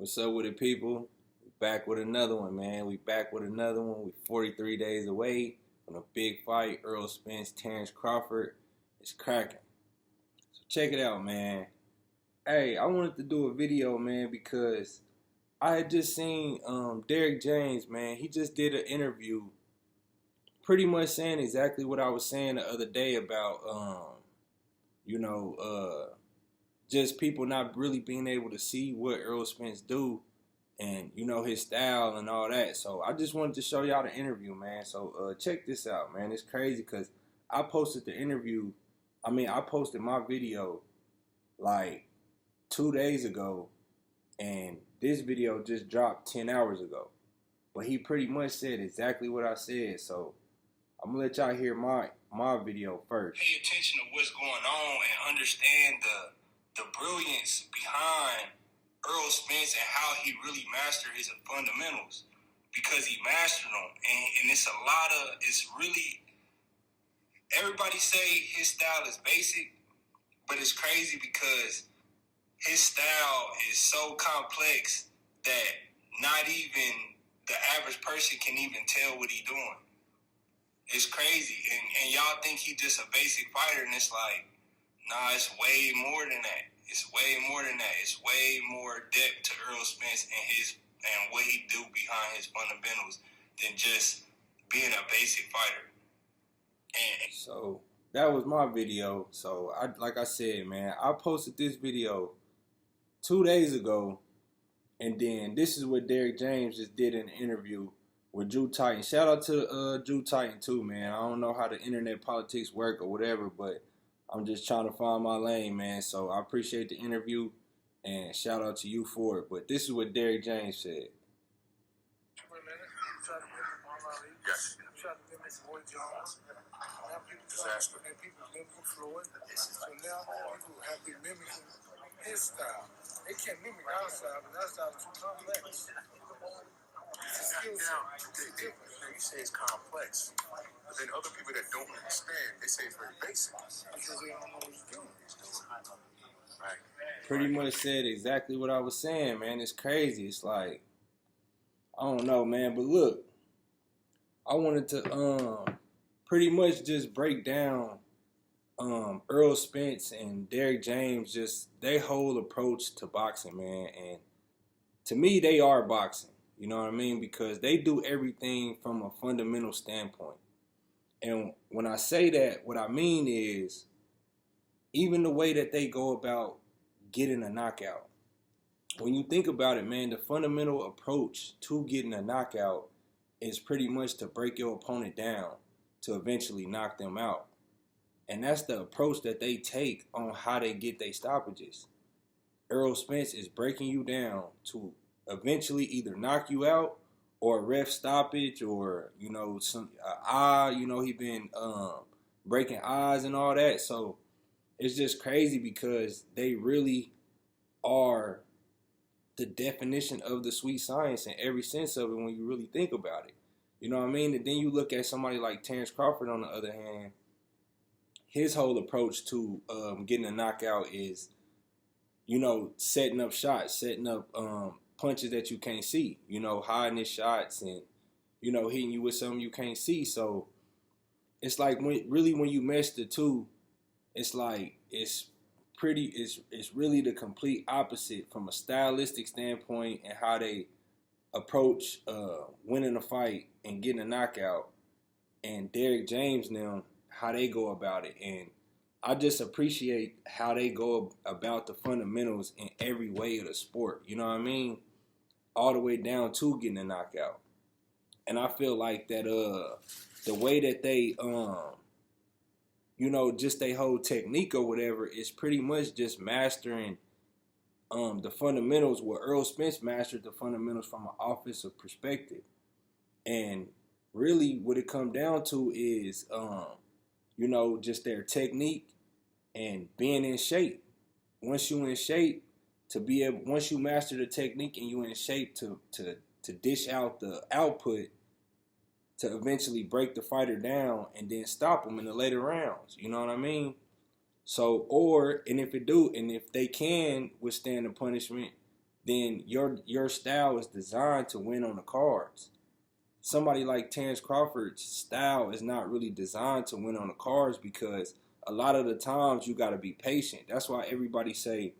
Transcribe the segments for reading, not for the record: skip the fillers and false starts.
What's up with it, people? We back with another one, man. We back with another one. We 43 days away from a big fight. Errol Spence, Terrence Crawford. It's cracking. So check it out, man. Hey, I wanted to do a video, man, because I had just seen Derrick James, man. He just did an interview pretty much saying exactly what I was saying the other day about, just people not really being able to see what Errol Spence do and, his style and all that. So I just wanted to show y'all the interview, man. So check this out, man. It's crazy because I posted the interview. I posted my video like 2 days ago, and this video just dropped 10 hours ago. But he pretty much said exactly what I said. So I'm going to let y'all hear my video first. Pay attention to what's going on and understand the brilliance behind Errol Spence and how he really mastered his fundamentals, because he mastered them. And it's really, everybody say his style is basic, but it's crazy because his style is so complex that not even the average person can even tell what he's doing. It's crazy. And y'all think he's just a basic fighter, and it's like, nah, it's way more than that. It's way more than that. It's way more depth to Errol Spence and what he do behind his fundamentals than just being a basic fighter. And so that was my video. So like I said, man, I posted this video 2 days ago, and then this is what Derrick James just did in an interview with Drew Titan. Shout out to Drew Titan too, man. I don't know how the internet politics work or whatever, but I'm just trying to find my lane, man. So I appreciate the interview, and shout out to you for it. But this is what Derrick James said. Yes. Disaster. And people mimicking Floyd. So now people have been mimicking his style. They can't mimic our style, but our style is too complex. You say it's complex, but then other people that don't understand, they say it's very basic because they don't know what he's doing. Right. Pretty much said exactly what I was saying, man. It's crazy. It's like, I don't know, man. But look, I wanted to pretty much just break down Errol Spence and Derrick James, just their whole approach to boxing, man. And to me, they are boxing. You know what I mean? Because they do everything from a fundamental standpoint. And when I say that, what I mean is even the way that they go about getting a knockout. When you think about it, man, the fundamental approach to getting a knockout is pretty much to break your opponent down to eventually knock them out. And that's the approach that they take on how they get their stoppages. Errol Spence is breaking you down to eventually either knock you out or a ref stoppage, or some eye. He been breaking eyes and all that. So it's just crazy because they really are the definition of the sweet science in every sense of it when you really think about it. You know what I mean? And then you look at somebody like Terrence Crawford on the other hand. His whole approach to getting a knockout is, setting up shots, setting up punches that you can't see, hiding his shots and, hitting you with something you can't see. So it's like when you mesh the two, it's like it's really the complete opposite from a stylistic standpoint and how they approach winning a fight and getting a knockout, and Derrick James now, how they go about it. And I just appreciate how they go about the fundamentals in every way of the sport. You know what I mean? All the way down to getting a knockout. And I feel like that the way that they just their whole technique or whatever is pretty much just mastering the fundamentals, where Errol Spence mastered the fundamentals from an offensive perspective. And really what it comes down to is just their technique and being in shape. Once you in shape, once you master the technique and you in shape to dish out the output to eventually break the fighter down and then stop them in the later rounds. You know what I mean? So, if they can withstand the punishment, then your style is designed to win on the cards. Somebody like Terrence Crawford's style is not really designed to win on the cards because a lot of the times you got to be patient. That's why everybody say,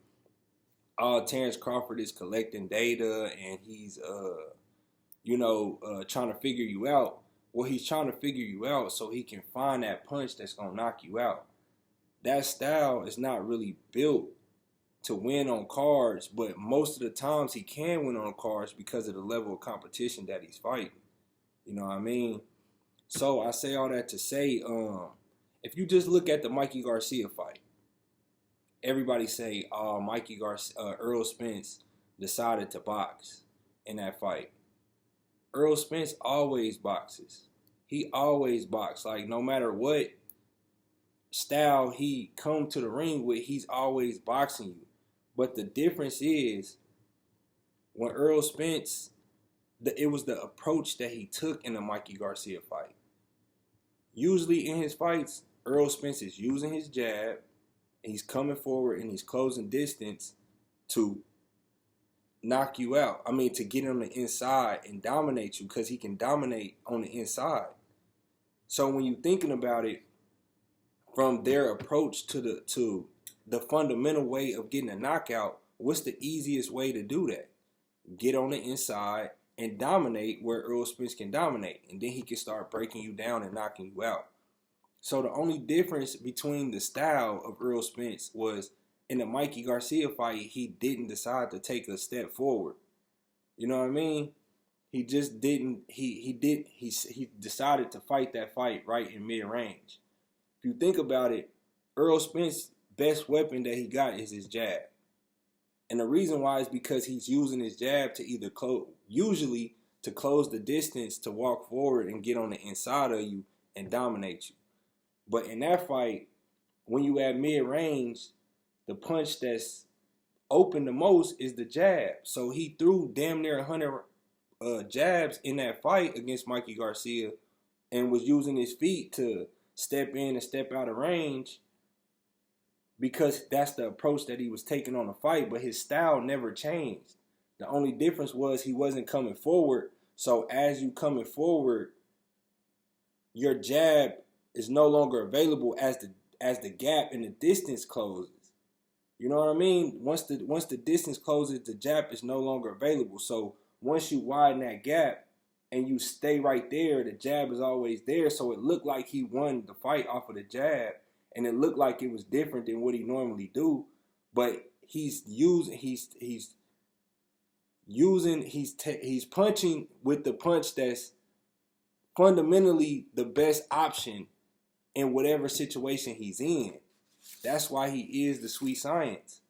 "Oh, Terrence Crawford is collecting data and he's trying to figure you out." Well, he's trying to figure you out so he can find that punch that's gonna knock you out. That style is not really built to win on cards, but most of the times he can win on cards because of the level of competition that he's fighting. You know what I mean? So I say all that to say, if you just look at the Mikey Garcia fight, everybody say, "Oh, Errol Spence decided to box in that fight." Errol Spence always boxes. He always boxes. Like, no matter what style he come to the ring with, he's always boxing you. But the difference is, when Errol Spence, it was the approach that he took in the Mikey Garcia fight. Usually in his fights, Errol Spence is using his jab, and he's coming forward and he's closing distance to knock you out. I mean, to get on the inside and dominate you, because he can dominate on the inside. So when you're thinking about it, from their approach to the fundamental way of getting a knockout, what's the easiest way to do that? Get on the inside and dominate where Errol Spence can dominate, and then he can start breaking you down and knocking you out. So the only difference between the style of Errol Spence was, in the Mikey Garcia fight, he didn't decide to take a step forward. You know what I mean? He just didn't. He decided to fight that fight right in mid-range. If you think about it, Errol Spence's best weapon that he got is his jab. And the reason why is because he's using his jab to either usually to close the distance, to walk forward and get on the inside of you and dominate you. But in that fight, when you at mid-range, the punch that's open the most is the jab. So he threw damn near 100 jabs in that fight against Mikey Garcia and was using his feet to step in and step out of range, because that's the approach that he was taking on the fight. But his style never changed. The only difference was he wasn't coming forward. So as you coming forward, your jab is no longer available as the gap in the distance closes. You know what I mean? Once the distance closes, the jab is no longer available. So once you widen that gap and you stay right there, the jab is always there. So it looked like he won the fight off of the jab, and it looked like it was different than what he normally do. But he's punching with the punch that's fundamentally the best option in whatever situation he's in. That's why he is the sweet science.